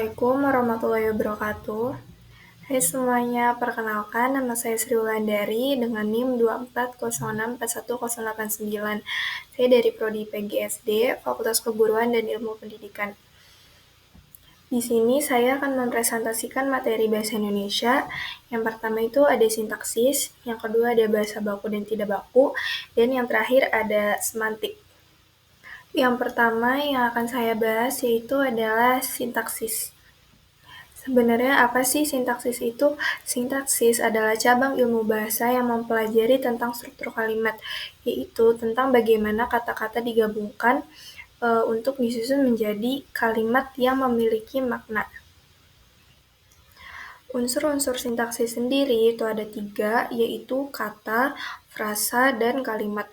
Assalamualaikum warahmatullahi wabarakatuh. Hai semuanya, perkenalkan nama saya Sri Wulandari dengan NIM 2406410889. Saya dari Prodi PGSD, Fakultas Keguruan dan Ilmu Pendidikan. Di sini saya akan mempresentasikan materi bahasa Indonesia. Yang pertama itu ada sintaksis, yang kedua ada bahasa baku dan tidak baku, dan yang terakhir ada semantik. Yang pertama yang akan saya bahas yaitu adalah sintaksis. Sebenarnya apa sih sintaksis itu? Sintaksis adalah cabang ilmu bahasa yang mempelajari tentang struktur kalimat, yaitu tentang bagaimana kata-kata digabungkan untuk disusun menjadi kalimat yang memiliki makna. Unsur-unsur sintaksis sendiri itu ada 3, yaitu kata, frasa, dan kalimat.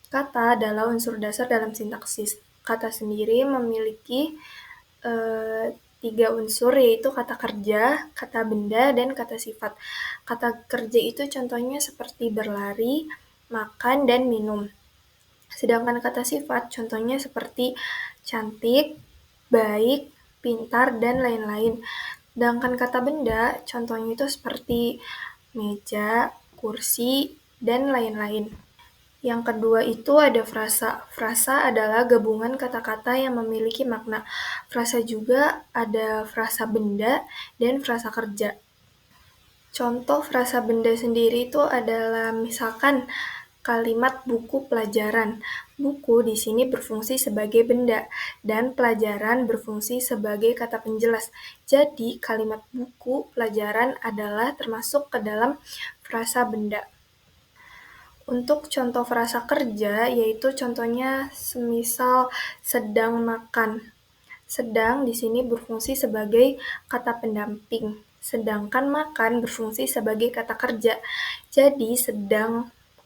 Kata adalah unsur dasar dalam sintaksis. Kata sendiri memiliki 3 unsur, yaitu kata kerja, kata benda, dan kata sifat. Kata kerja itu contohnya seperti berlari, makan, dan minum. Sedangkan kata sifat contohnya seperti cantik, baik, pintar, dan lain-lain. Sedangkan kata benda contohnya itu seperti meja, kursi, dan lain-lain. Yang kedua itu ada frasa. Frasa adalah gabungan kata-kata yang memiliki makna. Frasa juga ada frasa benda dan frasa kerja. Contoh frasa benda sendiri itu adalah misalkan kalimat buku pelajaran. Buku di sini berfungsi sebagai benda dan pelajaran berfungsi sebagai kata penjelas. Jadi kalimat buku pelajaran adalah termasuk ke dalam frasa benda. Untuk contoh frasa kerja, yaitu contohnya semisal sedang makan. Sedang di sini berfungsi sebagai kata pendamping, sedangkan makan berfungsi sebagai kata kerja. Jadi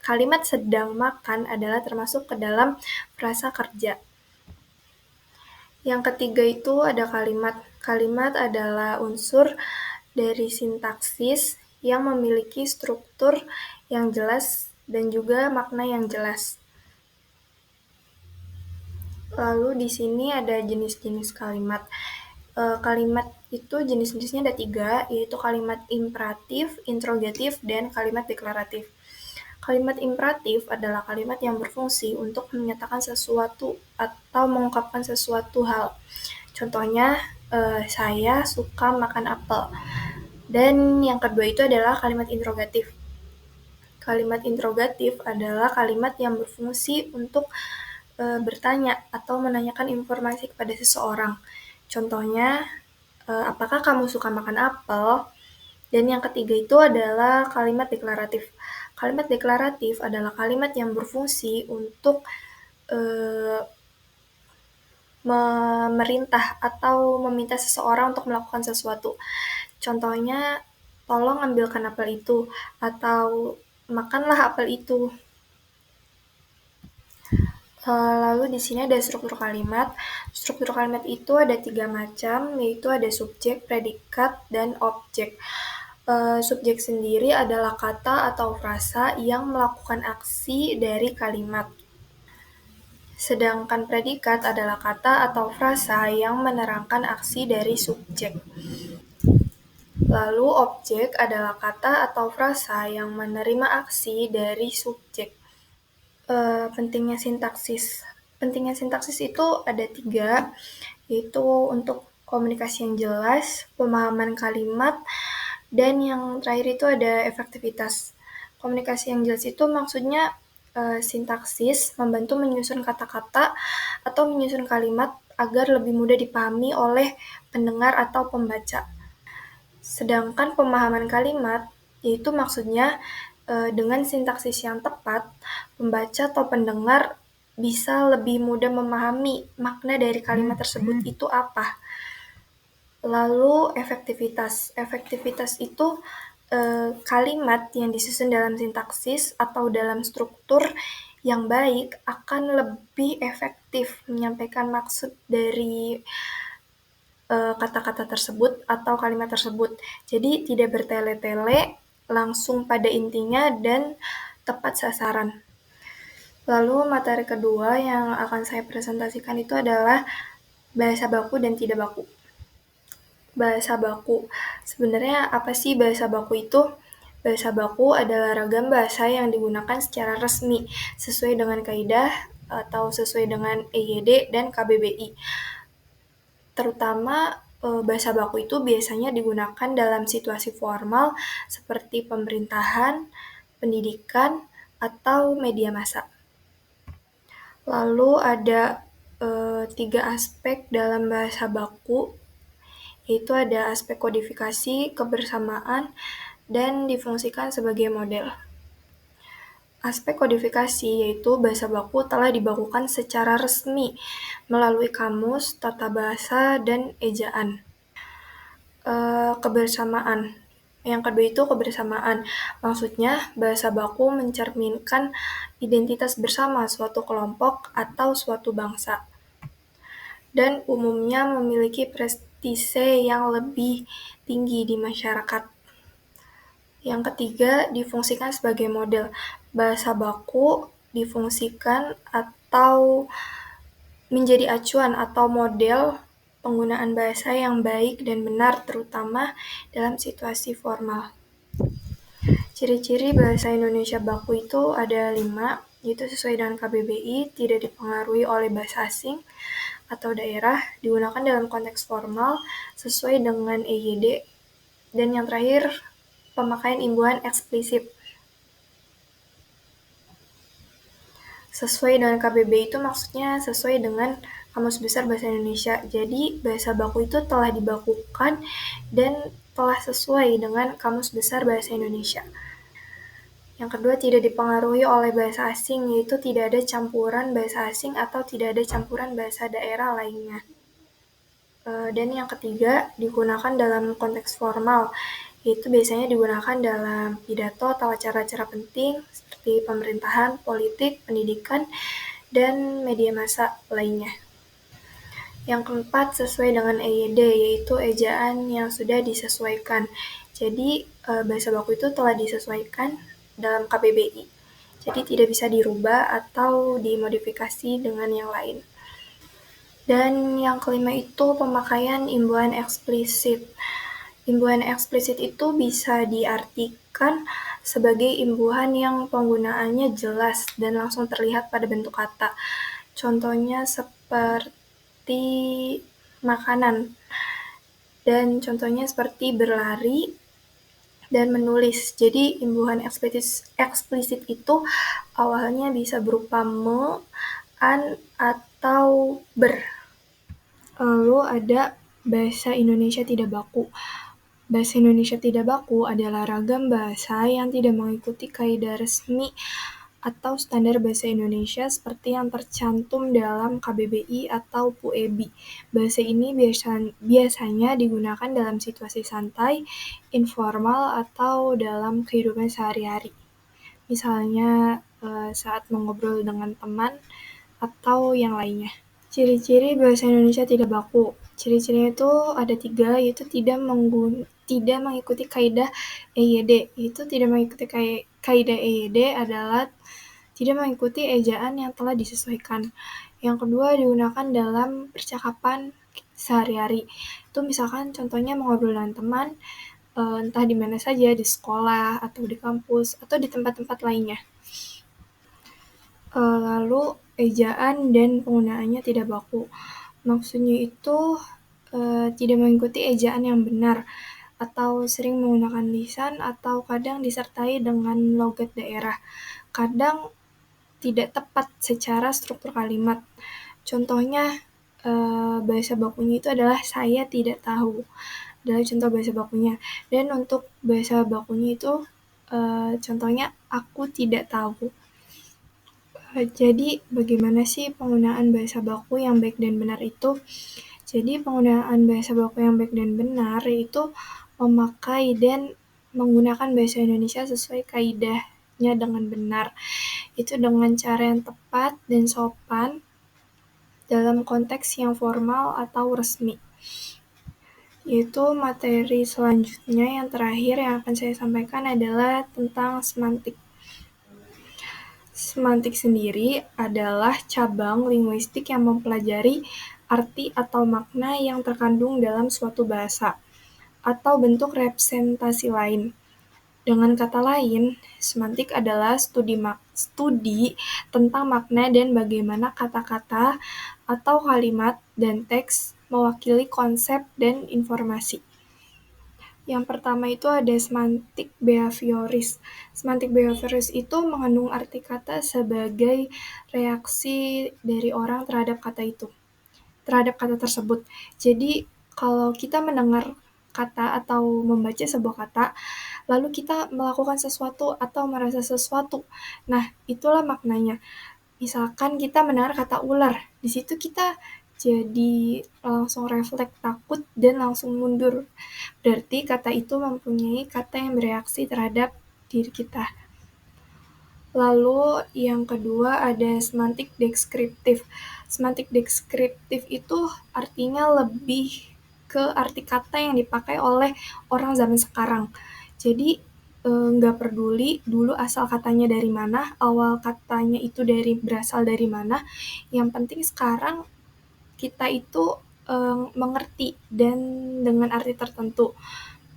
kalimat sedang makan adalah termasuk ke dalam frasa kerja. Yang ketiga itu ada kalimat. Kalimat adalah unsur dari sintaksis yang memiliki struktur yang jelas dan juga makna yang jelas. Lalu di sini ada jenis-jenis kalimat. Kalimat itu jenis-jenisnya ada 3, yaitu kalimat imperatif, interrogatif, dan kalimat deklaratif. Kalimat imperatif adalah kalimat yang berfungsi untuk menyatakan sesuatu atau mengungkapkan sesuatu hal. Contohnya, saya suka makan apel. Dan yang kedua itu adalah kalimat interrogatif. Kalimat interrogatif adalah kalimat yang berfungsi untuk bertanya atau menanyakan informasi kepada seseorang. Contohnya, apakah kamu suka makan apel? Dan yang ketiga itu adalah kalimat deklaratif. Kalimat deklaratif adalah kalimat yang berfungsi untuk memerintah atau meminta seseorang untuk melakukan sesuatu. Contohnya, tolong ambilkan apel itu, atau makanlah apel itu. Lalu di sini ada struktur kalimat. Struktur kalimat itu ada 3 macam, yaitu ada subjek, predikat, dan objek. Subjek sendiri adalah kata atau frasa yang melakukan aksi dari kalimat. Sedangkan predikat adalah kata atau frasa yang menerangkan aksi dari subjek. Lalu objek adalah kata atau frasa yang menerima aksi dari subjek. Pentingnya sintaksis. Pentingnya sintaksis itu ada 3, yaitu untuk komunikasi yang jelas, pemahaman kalimat, dan yang terakhir itu ada efektivitas. Komunikasi yang jelas itu maksudnya sintaksis membantu menyusun kata-kata atau menyusun kalimat agar lebih mudah dipahami oleh pendengar atau pembaca. Sedangkan pemahaman kalimat, yaitu maksudnya dengan sintaksis yang tepat, pembaca atau pendengar bisa lebih mudah memahami makna dari kalimat tersebut itu apa. Lalu efektivitas. Efektivitas itu kalimat yang disusun dalam sintaksis atau dalam struktur yang baik akan lebih efektif menyampaikan maksud dari kata-kata tersebut atau kalimat tersebut. Jadi tidak bertele-tele, langsung pada intinya, dan tepat sasaran. Lalu materi kedua yang akan saya presentasikan itu adalah bahasa baku dan tidak baku. Bahasa baku. Sebenarnya apa sih bahasa baku itu? Bahasa baku adalah ragam bahasa yang digunakan secara resmi sesuai dengan kaidah atau sesuai dengan EYD dan KBBI. Terutama bahasa baku itu biasanya digunakan dalam situasi formal seperti pemerintahan, pendidikan, atau media massa. Lalu ada 3 aspek dalam bahasa baku, yaitu ada aspek kodifikasi, kebersamaan, dan difungsikan sebagai model. Aspek kodifikasi yaitu bahasa baku telah dibakukan secara resmi melalui kamus, tata bahasa, dan ejaan. Kebersamaan. Yang kedua itu kebersamaan. Maksudnya, bahasa baku mencerminkan identitas bersama suatu kelompok atau suatu bangsa. Dan umumnya memiliki prestise yang lebih tinggi di masyarakat. Yang ketiga, difungsikan sebagai model. Bahasa baku difungsikan atau menjadi acuan atau model penggunaan bahasa yang baik dan benar, terutama dalam situasi formal. Ciri-ciri bahasa Indonesia baku itu ada 5, yaitu sesuai dengan KBBI, tidak dipengaruhi oleh bahasa asing atau daerah, digunakan dalam konteks formal, sesuai dengan EYD, dan yang terakhir, pemakaian imbuhan eksplisit. Sesuai dengan KBBI itu maksudnya sesuai dengan Kamus Besar Bahasa Indonesia. Jadi, bahasa baku itu telah dibakukan dan telah sesuai dengan Kamus Besar Bahasa Indonesia. Yang kedua, tidak dipengaruhi oleh bahasa asing, yaitu tidak ada campuran bahasa asing atau tidak ada campuran bahasa daerah lainnya. Dan yang ketiga, digunakan dalam konteks formal, yaitu biasanya digunakan dalam pidato atau acara-acara penting seperti pemerintahan, politik, pendidikan, dan media massa lainnya. Yang keempat, sesuai dengan EYD, yaitu ejaan yang sudah disesuaikan. Jadi, bahasa baku itu telah disesuaikan dalam KBBI. Jadi, tidak bisa dirubah atau dimodifikasi dengan yang lain. Dan yang kelima itu pemakaian imbuhan eksplisit. Imbuhan eksplisit itu bisa diartikan sebagai imbuhan yang penggunaannya jelas dan langsung terlihat pada bentuk kata. Contohnya seperti makanan. Dan contohnya seperti berlari dan menulis. Jadi imbuhan eksplisit itu awalnya bisa berupa me, an, atau ber. Lalu ada bahasa Indonesia tidak baku. Bahasa Indonesia tidak baku adalah ragam bahasa yang tidak mengikuti kaidah resmi atau standar bahasa Indonesia seperti yang tercantum dalam KBBI atau PUEBI. Bahasa ini biasanya digunakan dalam situasi santai, informal, atau dalam kehidupan sehari-hari. Misalnya saat mengobrol dengan teman atau yang lainnya. Ciri-ciri bahasa Indonesia tidak baku. Ciri-cirinya itu ada 3, yaitu tidak mengikuti kaidah EYD. Itu tidak mengikuti kaidah EYD adalah tidak mengikuti ejaan yang telah disesuaikan. Yang kedua, digunakan dalam percakapan sehari-hari. Itu misalkan contohnya mengobrol dengan teman, entah di mana saja, di sekolah, atau di kampus, atau di tempat-tempat lainnya. Lalu ejaan dan penggunaannya tidak baku. Maksudnya itu tidak mengikuti ejaan yang benar atau sering menggunakan lisan atau kadang disertai dengan logat daerah. Kadang tidak tepat secara struktur kalimat. Contohnya bahasa bakunya itu adalah saya tidak tahu. Adalah contoh bahasa bakunya. Dan untuk bahasa bakunya itu contohnya aku tidak tahu. Jadi bagaimana sih penggunaan bahasa baku yang baik dan benar itu? Jadi penggunaan bahasa baku yang baik dan benar itu memakai dan menggunakan bahasa Indonesia sesuai kaidahnya dengan benar. Itu dengan cara yang tepat dan sopan dalam konteks yang formal atau resmi. Yaitu materi selanjutnya yang terakhir yang akan saya sampaikan adalah tentang semantik. Semantik sendiri adalah cabang linguistik yang mempelajari arti atau makna yang terkandung dalam suatu bahasa. atau bentuk representasi lain. Dengan kata lain, semantik adalah studi tentang makna dan bagaimana kata-kata atau kalimat dan teks mewakili konsep dan informasi. Yang pertama itu ada semantik behavioris. Semantik behavioris itu mengandung arti kata sebagai reaksi dari orang terhadap kata tersebut. Jadi, kalau kita mendengar kata atau membaca sebuah kata, lalu kita melakukan sesuatu atau merasa sesuatu. Nah, itulah maknanya. Misalkan kita mendengar kata ular, di situ kita jadi langsung refleks takut dan langsung mundur. Berarti kata itu mempunyai kata yang bereaksi terhadap diri kita. Lalu yang kedua ada semantik deskriptif. Semantik deskriptif itu artinya lebih ke arti kata yang dipakai oleh orang zaman sekarang. Jadi nggak peduli dulu asal katanya dari mana, awal katanya itu berasal dari mana. Yang penting sekarang kita itu mengerti dan dengan arti tertentu.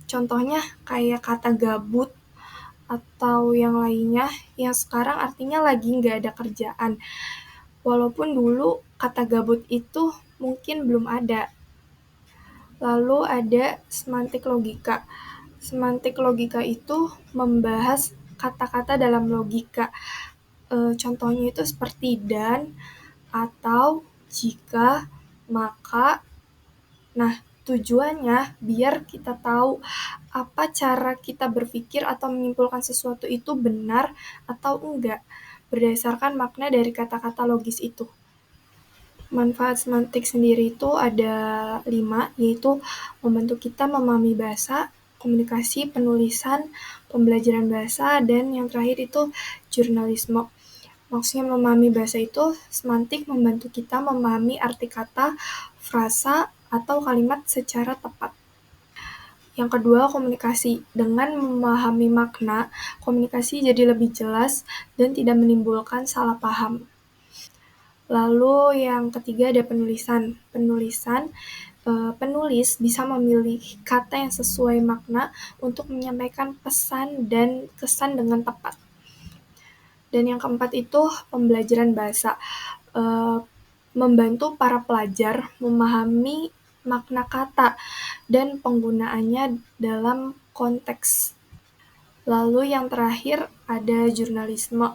Contohnya kayak kata gabut atau yang lainnya yang sekarang artinya lagi nggak ada kerjaan. Walaupun dulu kata gabut itu mungkin belum ada. Lalu ada semantik logika. Semantik logika itu membahas kata-kata dalam logika. Contohnya itu seperti dan, atau, jika, maka. Nah, tujuannya biar kita tahu apa cara kita berpikir atau menyimpulkan sesuatu itu benar atau enggak, berdasarkan makna dari kata-kata logis itu. Manfaat semantik sendiri itu ada 5, yaitu membantu kita memahami bahasa, komunikasi, penulisan, pembelajaran bahasa, dan yang terakhir itu jurnalisme. Maksudnya memahami bahasa itu, semantik membantu kita memahami arti kata, frasa, atau kalimat secara tepat. Yang kedua, komunikasi. Dengan memahami makna, komunikasi jadi lebih jelas dan tidak menimbulkan salah paham. Lalu yang ketiga ada penulisan. Penulis bisa memilih kata yang sesuai makna untuk menyampaikan pesan dan kesan dengan tepat. Dan yang keempat itu pembelajaran bahasa. Membantu para pelajar memahami makna kata dan penggunaannya dalam konteks. Lalu yang terakhir ada jurnalisme.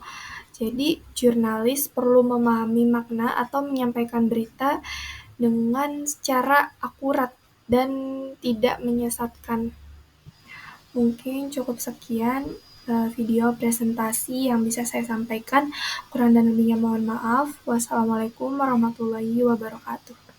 Jadi jurnalis perlu memahami makna atau menyampaikan berita dengan secara akurat dan tidak menyesatkan. Mungkin cukup sekian video presentasi yang bisa saya sampaikan. Kurang dan lebihnya mohon maaf. Wassalamualaikum warahmatullahi wabarakatuh.